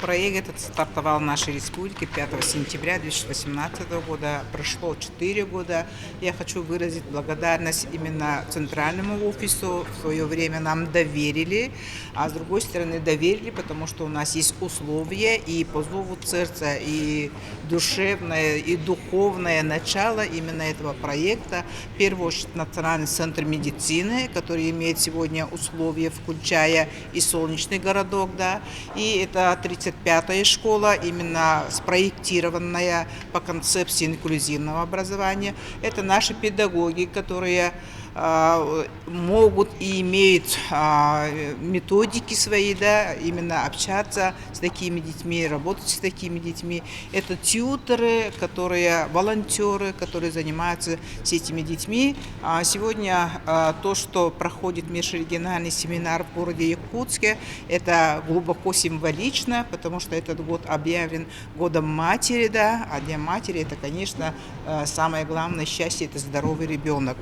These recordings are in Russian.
Проект этот стартовал в нашей республике 5 сентября 2018 года. Прошло 4 года. Я хочу выразить благодарность именно центральному офису. В свое время нам доверили, а с другой стороны доверили, потому что у нас есть условия и по зову сердца, и душевное, и духовное начало именно этого проекта. В первую очередь Национальный центр медицины, который имеет сегодня условия, включая и солнечный городок, да, и это 35-я школа, именно спроектированная по концепции инклюзивного образования. Это наши педагоги, которые могут и имеют методики свои, да, именно общаться с такими детьми, работать с такими детьми. Это тьюторы, волонтеры, которые занимаются с этими детьми. Сегодня то, что проходит межрегиональный семинар в городе Якутске, это глубоко символично, потому что этот год объявлен годом матери, да, а для матери это, конечно, самое главное счастье, это здоровый ребенок.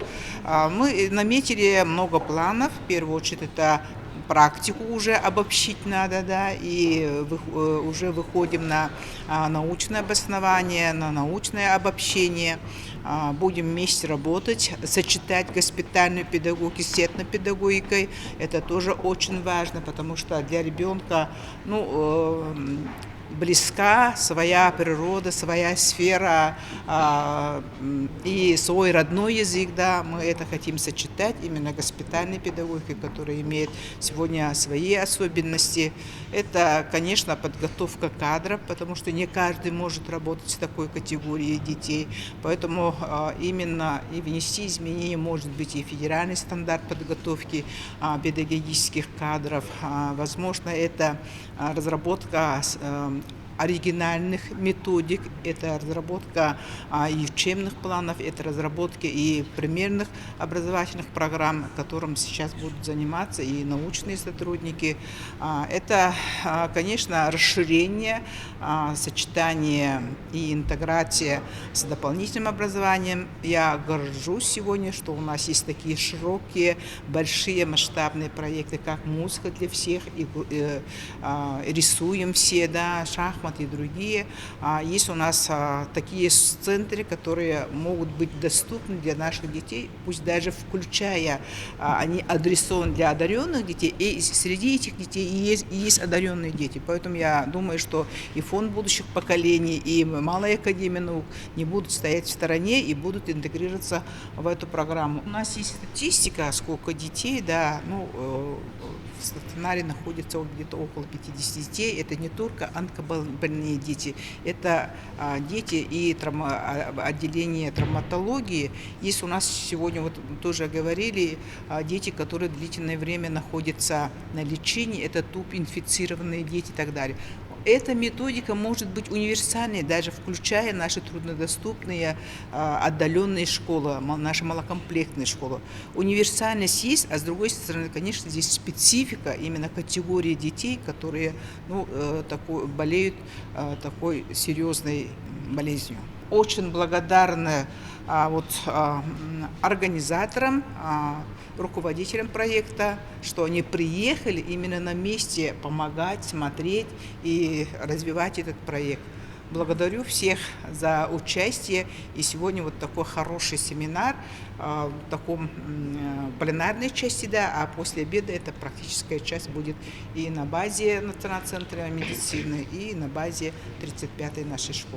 Мы наметили много планов. В первую очередь это практику уже обобщить надо, да, и уже выходим на научное обоснование, на научное обобщение. Будем вместе работать, сочетать госпитальную педагогику с этнопедагогикой. Это тоже очень важно, потому что для ребенка, близка своя природа, своя сфера и свой родной язык, да, мы это хотим сочетать, именно госпитальной педагогикой, которая имеет сегодня свои особенности. Это, конечно, подготовка кадров, потому что не каждый может работать с такой категорией детей, поэтому именно и внести изменения может быть и федеральный стандарт подготовки педагогических кадров, возможно, это разработка оригинальных методик, это разработка и учебных планов, это разработка и примерных образовательных программ, которым сейчас будут заниматься и научные сотрудники. Это, конечно, расширение, сочетание и интеграция с дополнительным образованием. Я горжусь сегодня, что у нас есть такие широкие, большие масштабные проекты, как «Музыка для всех», и «Рисуем все», да, «Шахматы» и другие. Есть у нас такие центры, которые могут быть доступны для наших детей, пусть даже включая, они адресованы для одаренных детей, и среди этих детей есть одаренные дети. Поэтому я думаю, что и фонд будущих поколений, и Малая академия наук не будут стоять в стороне и будут интегрироваться в эту программу. У нас есть статистика, сколько детей, да, в стационаре находится где-то около 50 детей. Это не только онкобольные дети, это дети и отделение травматологии. Есть у нас сегодня, вот тоже говорили, дети, которые длительное время находятся на лечении, это ТУП-инфицированные дети и так далее. Эта методика может быть универсальной, даже включая наши труднодоступные отдаленные школы, наши малокомплектные школы. Универсальность есть, а с другой стороны, конечно, здесь специфика именно категории детей, которые болеют такой серьезной болезнью. Очень благодарна организаторам, руководителям проекта, что они приехали именно на месте помогать, смотреть и развивать этот проект. Благодарю всех за участие. И сегодня вот такой хороший семинар в таком пленарной части, да, а после обеда эта практическая часть будет и на базе Национального центра медицины, и на базе 35-й нашей школы.